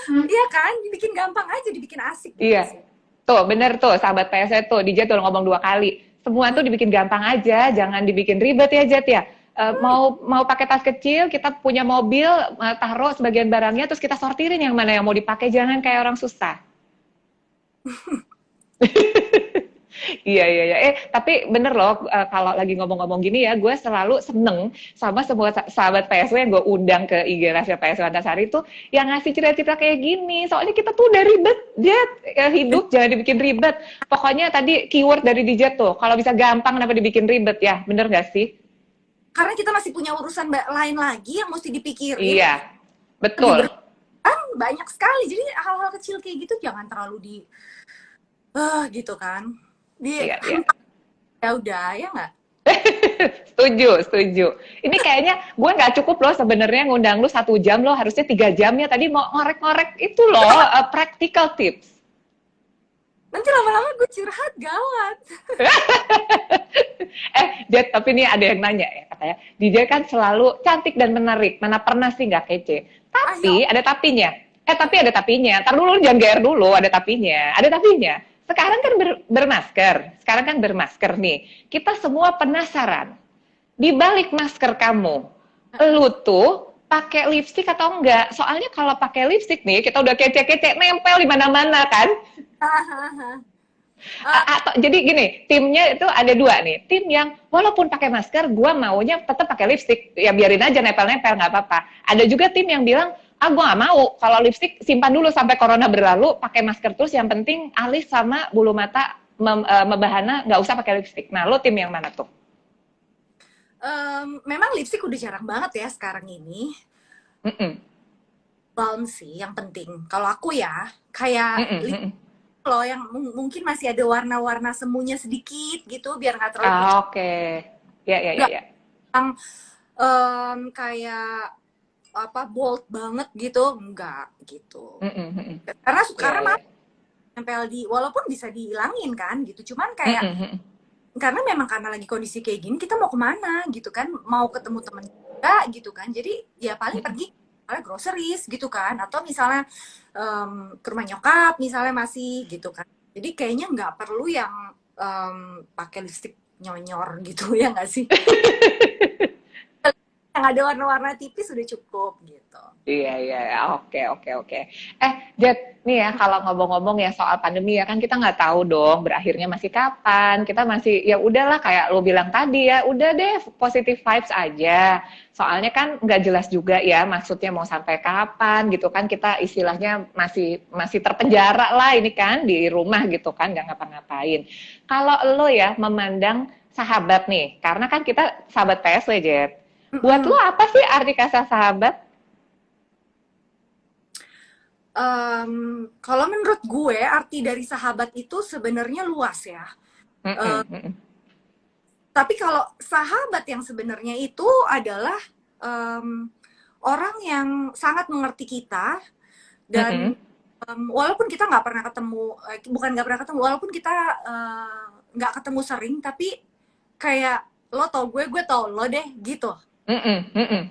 Iya kan, dibikin gampang aja, dibikin asik gitu
Iya.
sih.
Tuh, bener tuh, sahabat PSE tuh, DJ tuh ngomong 2 kali. Semua tuh dibikin gampang aja, jangan dibikin ribet ya, Jet ya. Mau pakai tas kecil, kita punya mobil, taruh sebagian barangnya, terus kita sortirin yang mana yang mau dipakai, jangan kayak orang susah. Iya, iya, iya. Tapi bener loh, kalau lagi ngomong-ngomong gini ya, gue selalu seneng sama semua sahabat PSW yang gue undang ke IG Rahasia PSW Antasari itu yang ngasih cerita-cerita kayak gini. Soalnya kita tuh udah ribet, Jet. Hidup jangan dibikin ribet. Pokoknya tadi keyword dari DJ tuh, kalau bisa gampang kenapa dibikin ribet ya? Bener gak sih?
Karena kita masih punya urusan lain lagi yang mesti dipikirin,
Iya,
lagi
betul.
banyak sekali. Jadi hal-hal kecil kayak gitu jangan terlalu di gitu kan. Di
Iya, iya.
ya udah ya nggak.
Setuju, setuju. Ini kayaknya gue nggak cukup loh sebenarnya ngundang lu 1 jam loh, harusnya 3 jam ya. Tadi mau ngorek-ngorek itu loh, practical tips.
Nanti lama-lama gue curhat gawat.
Jet, tapi nih ada yang nanya ya katanya, DJ kan selalu cantik dan menarik, mana pernah sih nggak kece.
Ayo.
Tapi ada tapinya. Tapi ada tapinya. Ntar dulu jangan GR dulu, ada tapinya. Ada tapinya. Sekarang kan bermasker. Sekarang kan bermasker nih. Kita semua penasaran. Di balik masker kamu, lu tuh pakai lipstick atau enggak? Soalnya kalau pakai lipstick nih, kita udah kece-kece nempel di mana-mana kan. Atau jadi gini, timnya itu ada 2 nih. Tim yang walaupun pakai masker, gua maunya tetap pakai lipstick. Ya biarin aja nempel-nempel nggak apa-apa. Ada juga tim yang bilang, gua nggak mau. Kalau lipstick simpan dulu sampai corona berlalu, pakai masker terus. Yang penting alis sama bulu mata membahana nggak usah pakai lipstick. Nah, lo tim yang mana tuh?
Memang lipstick udah jarang banget ya sekarang ini.
Mm-mm.
Balm sih yang penting. Kalau aku ya kayak
Mm-mm. Mm-mm.
loh yang mungkin masih ada warna-warna semunya sedikit gitu biar nggak terlalu pucat.
Oke. Ya, ya, ya,
Nggak
ya.
yang kayak apa bold banget gitu, enggak gitu.
Mm-mm. Mm-mm.
Karena
Ya,
sekarang
ya.
nempel di walaupun bisa dihilangin kan gitu. Cuman kayak
Mm-mm. Mm-mm.
karena memang karena lagi kondisi kayak gini kita mau kemana gitu kan, mau ketemu temen juga gitu kan, jadi ya paling pergi misalnya groceries gitu kan, atau misalnya ke rumah nyokap misalnya masih gitu kan, jadi kayaknya nggak perlu yang pakai lipstick nyonyor gitu ya nggak sih, yang ada warna-warna tipis sudah cukup gitu.
Iya, iya, iya. Oke, oke, oke. Jet, nih ya kalau ngomong-ngomong ya soal pandemi ya kan kita nggak tahu dong berakhirnya masih kapan. Kita masih ya udahlah kayak lo bilang tadi ya, udah deh positive vibes aja. Soalnya kan nggak jelas juga ya maksudnya mau sampai kapan gitu kan kita istilahnya masih masih terpenjara lah ini kan di rumah gitu kan nggak ngapa-ngapain. Kalau lo ya memandang sahabat nih, karena kan kita sahabat PSW Jet. Buat lo
Mm-mm.
apa sih arti kata sahabat?
Kalau menurut gue arti dari sahabat itu sebenarnya luas ya.
Mm-mm, mm-mm,
Tapi kalau sahabat yang sebenarnya itu adalah em, orang yang sangat mengerti kita dan
mm-mm.
walaupun kita nggak pernah ketemu, bukan nggak pernah ketemu, walaupun kita nggak ketemu sering, tapi kayak lo tau gue tau lo deh gitu.
Mm-mm, mm-mm.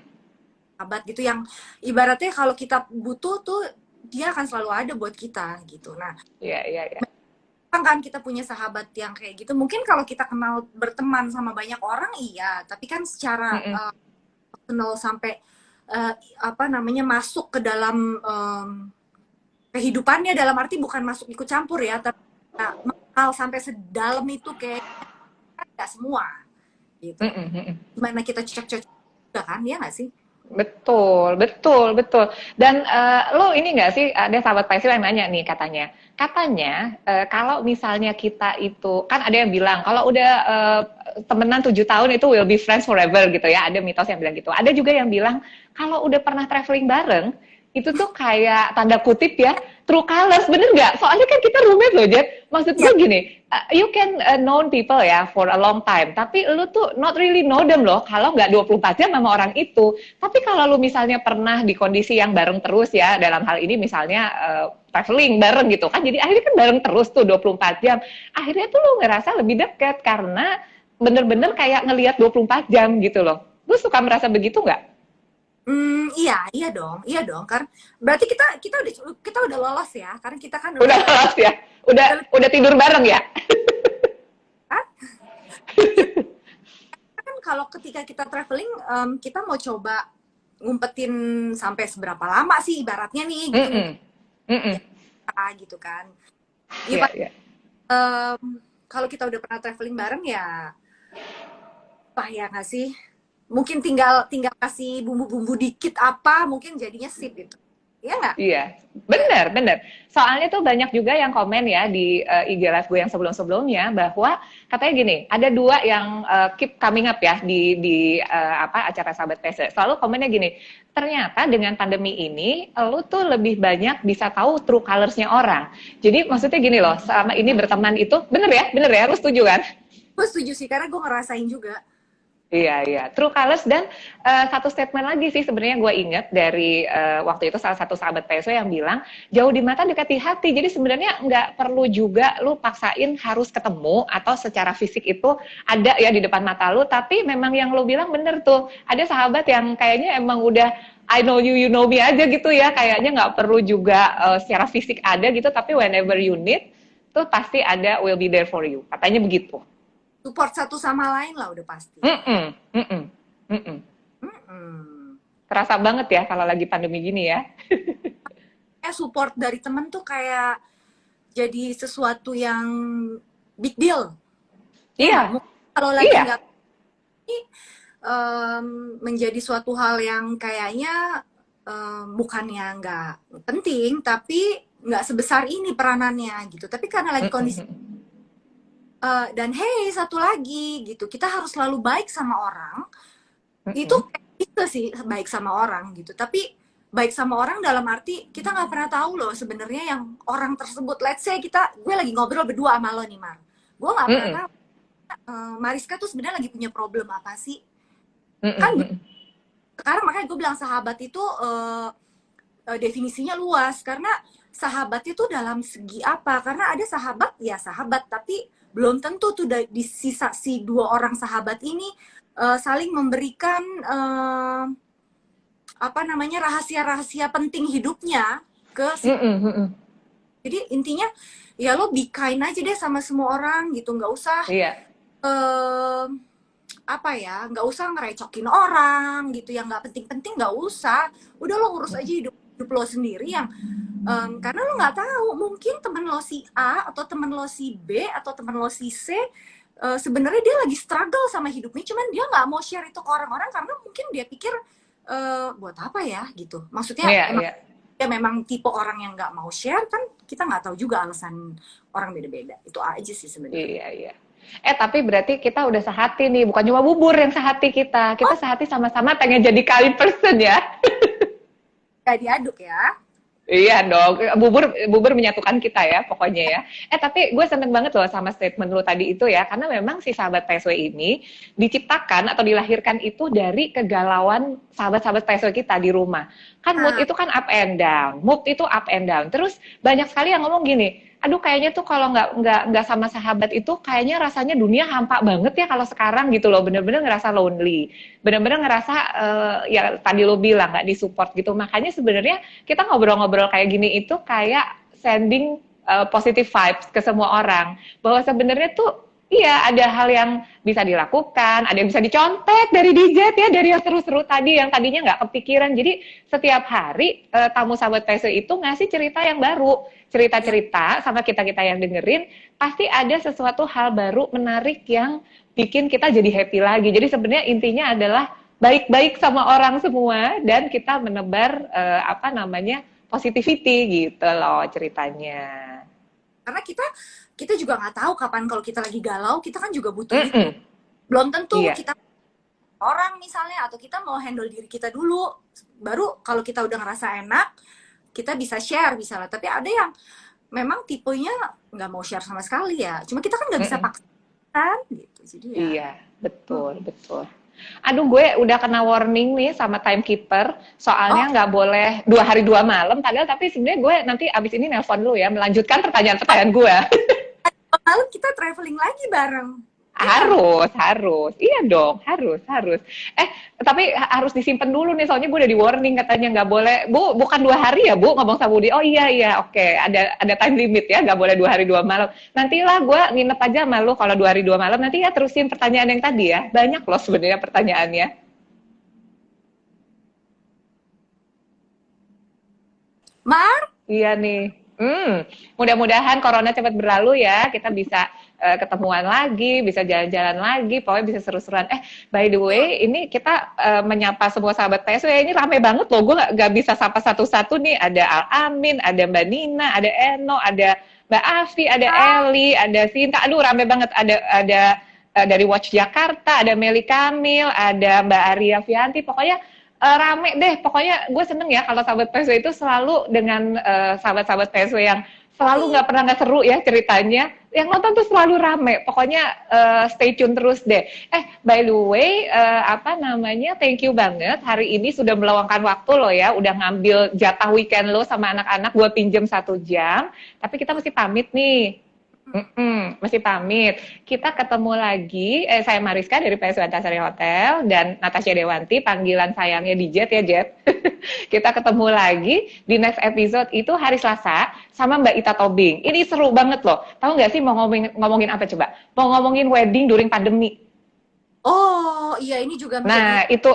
Sahabat gitu yang ibaratnya kalau kita butuh tuh dia akan selalu ada buat kita gitu. Nah,
Iya, iya, iya.
kan kita punya sahabat yang kayak gitu. Mungkin kalau kita kenal berteman sama banyak orang iya, tapi kan secara
Mm-mm.
personal sampai apa namanya masuk ke dalam kehidupannya, dalam arti bukan masuk ikut campur ya, tapi mengenal sampai sedalam itu kayak nggak semua gitu. Gimana kita cocok-cocok juga kan, ya nggak sih?
Betul, betul, betul. Dan lo ini nggak sih, ada sahabat Paisel yang nanya nih katanya kalau misalnya kita itu, kan ada yang bilang kalau udah temenan 7 tahun itu will be friends forever gitu ya, ada mitos yang bilang gitu. Ada juga yang bilang kalau udah pernah traveling bareng, itu tuh kayak tanda kutip ya, true colors, bener nggak? Soalnya kan kita roommate loh, Jet. Maksud gue gini, you can known people ya for a long time, tapi lu tuh not really know them loh, kalau nggak 24 jam sama orang itu. Tapi kalau lu misalnya pernah di kondisi yang bareng terus ya, dalam hal ini misalnya traveling bareng gitu kan, jadi akhirnya kan bareng terus tuh 24 jam. Akhirnya tuh lu ngerasa lebih dekat, karena bener-bener kayak ngelihat 24 jam gitu loh. Lu suka merasa begitu nggak?
Iya dong. Karena berarti kita udah lolos ya, karena kita kan
Udah kelas ya? Udah tidur bareng ya?
kan, kan kalau ketika kita traveling, kita mau coba ngumpetin sampai seberapa lama sih ibaratnya nih, gitu, gitu kan.
Iya, iya.
Kalau kita udah pernah traveling bareng ya, apa ya nggak sih? Mungkin tinggal kasih bumbu-bumbu dikit apa, mungkin jadinya sip gitu. Iya nggak?
Iya, benar. Soalnya tuh banyak juga yang komen ya di IG live gue yang sebelum-sebelumnya, bahwa katanya gini, ada dua yang keep coming up ya di acara Sahabat PC. Selalu komennya gini, ternyata dengan pandemi ini, lu tuh lebih banyak bisa tahu true colors-nya orang. Jadi maksudnya gini loh, selama ini berteman itu, bener ya, lu setuju kan?
Gue setuju sih, karena gue ngerasain juga.
Iya. True colors. Dan satu statement lagi sih sebenarnya gue inget dari waktu itu salah satu sahabat PSW yang bilang, jauh di mata dekat di hati. Jadi sebenarnya nggak perlu juga lu paksain harus ketemu atau secara fisik itu ada ya di depan mata lu. Tapi memang yang lu bilang bener tuh. Ada sahabat yang kayaknya emang udah I know you, you know me aja gitu ya. Kayaknya nggak perlu juga secara fisik ada gitu. Tapi whenever you need, tuh pasti ada will be there for you. Katanya begitu.
Support satu sama lain lah udah pasti.
Terasa banget ya kalau lagi pandemi gini ya.
Support dari temen tuh kayak jadi sesuatu yang big deal.
Iya.
Kalau lagi nggak menjadi suatu hal yang kayaknya bukannya nggak penting, tapi nggak sebesar ini peranannya gitu. Tapi karena lagi kondisi dan hey, satu lagi gitu, kita harus selalu baik sama orang. Itu bisa sih baik sama orang gitu, tapi baik sama orang dalam arti kita nggak pernah tahu loh sebenarnya yang orang tersebut. Let's say gue lagi ngobrol berdua sama lo nih, Mar, gue nggak pernah tahu Mariska tuh sebenarnya lagi punya problem apa sih. Kan sekarang makanya gue bilang sahabat itu definisinya luas, karena sahabat itu dalam segi apa, karena ada sahabat ya sahabat, tapi belum tentu tuh di sisa si dua orang sahabat ini saling memberikan rahasia-rahasia penting hidupnya ke jadi intinya ya lo be kind aja deh sama semua orang gitu, nggak usah nggak usah ngerecokin orang gitu, yang nggak penting-penting nggak usah, udah lo urus aja hidup lo sendiri yang karena lo nggak tahu, mungkin temen lo si A atau temen lo si B atau temen lo si C sebenarnya dia lagi struggle sama hidupnya, cuman dia nggak mau share itu ke orang-orang karena mungkin dia pikir buat apa ya gitu, maksudnya dia memang tipe orang yang nggak mau share, kan kita nggak tahu juga alasan orang beda-beda, itu aja sih sebenarnya.
Iya. Tapi berarti kita udah sehati nih, bukan cuma bubur yang sehati kita sehati sama-sama pengen jadi kali person ya.
Gak diaduk ya.
Iya dong, bubur menyatukan kita ya pokoknya ya. Tapi gue seneng banget loh sama statement lo tadi itu ya, karena memang si sahabat PSW ini diciptakan atau dilahirkan itu dari kegalauan sahabat-sahabat PSW kita di rumah. Kan mood itu kan up and down. Terus banyak sekali yang ngomong gini, aduh kayaknya tuh kalau nggak sama sahabat itu kayaknya rasanya dunia hampa banget ya kalau sekarang gitu loh, bener-bener ngerasa lonely, bener-bener ngerasa ya tadi lo bilang nggak disupport gitu. Makanya sebenarnya kita ngobrol-ngobrol kayak gini itu kayak sending positive vibes ke semua orang, bahwa sebenarnya tuh Iya, ada hal yang bisa dilakukan, ada yang bisa dicontek dari DJ ya, dari yang seru-seru tadi, yang tadinya nggak kepikiran. Jadi setiap hari tamu sahabat PSW itu ngasih cerita yang baru,
Ya,
cerita-cerita sama kita-kita yang dengerin, pasti ada sesuatu hal baru menarik yang bikin kita jadi happy lagi. Jadi sebenarnya intinya adalah baik-baik sama orang semua dan kita menebar apa namanya positivity gitu loh ceritanya.
karena kita juga nggak tahu kapan kalau kita lagi galau, kita kan juga butuh itu.
Mm-mm.
Belum tentu
Iya.
kita orang misalnya, atau kita mau handle diri kita dulu. Baru kalau kita udah ngerasa enak, kita bisa share misalnya. Tapi ada yang memang tipenya nggak mau share sama sekali ya. Cuma kita kan nggak bisa
Mm-mm.
paksakan gitu. Jadi ya.
Iya, betul, betul. Aduh, gue udah kena warning nih sama timekeeper,
Oh,
soalnya nggak boleh 2 hari 2 malam, padahal tapi sebenarnya gue nanti abis ini nelpon dulu ya, melanjutkan pertanyaan-pertanyaan gue.
malam kita traveling lagi bareng. Ya kan?
Harus, harus. Iya dong, harus, harus. Tapi harus disimpan dulu nih, soalnya gue udah di warning katanya nggak boleh. Bu, bukan 2 hari ya, Bu, ngomong sama Budi. Oh iya, iya, oke. Ada time limit ya, nggak boleh 2 hari 2 malam. Nantilah gue nginep aja sama lu kalau 2 hari 2 malam. Nanti ya terusin pertanyaan yang tadi ya. Banyak loh sebenarnya pertanyaannya.
Mar,
Iya nih. Mudah-mudahan corona cepat berlalu ya. Kita bisa ketemuan lagi, bisa jalan-jalan lagi, pokoknya bisa seru-seruan. By the way, ini kita menyapa semua sahabat PSW. Ini rame banget loh. Gue nggak bisa sapa satu-satu nih. Ada Al Amin, ada Mbak Nina, ada Eno, ada Mbak Afi, ada Eli, ada Sinta. Aduh, rame banget. Ada dari Watch Jakarta, ada Meli Kamil, ada Mbak Arya Fianti. Pokoknya rame deh, pokoknya gue seneng ya kalau sahabat PSW itu selalu dengan sahabat-sahabat PSW yang selalu nggak pernah nggak seru ya ceritanya, yang nonton tuh selalu rame, pokoknya stay tune terus deh. By the way, apa namanya, thank you banget, hari ini sudah meluangkan waktu lo ya, udah ngambil jatah weekend lo sama anak-anak, gue pinjem 1 jam, tapi kita mesti pamit nih. Mesti pamit. Kita ketemu lagi. Saya Mariska dari PSW Antasari Hotel dan Natasha Dewanti, panggilan sayangnya di Jet ya Jet. Kita ketemu lagi di next episode itu hari Selasa sama Mbak Ita Tobing. Ini seru banget loh. Tahu nggak sih mau ngomongin apa coba? Mau ngomongin wedding during pandemi.
oh iya ini juga menjadi
Nah itu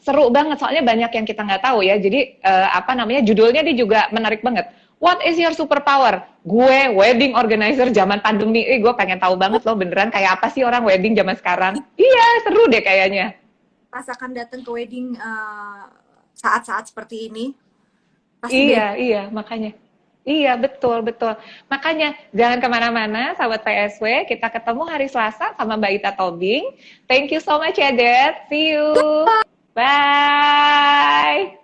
seru banget soalnya banyak yang kita nggak tahu ya. Jadi apa namanya, judulnya dia juga menarik banget. What is your superpower? Gue wedding organizer zaman pandemi. Gue pengen tahu banget loh beneran kayak apa sih orang wedding zaman sekarang. Iya, seru deh kayaknya.
rasakan datang ke wedding saat-saat seperti ini. Pasti beda.
Iya, iya, makanya. Iya, betul, betul. Makanya jangan kemana-mana, sahabat PSW. Kita ketemu hari Selasa sama Mbak Ita Tobing. Thank you so much ya, Dad. See you. Bye.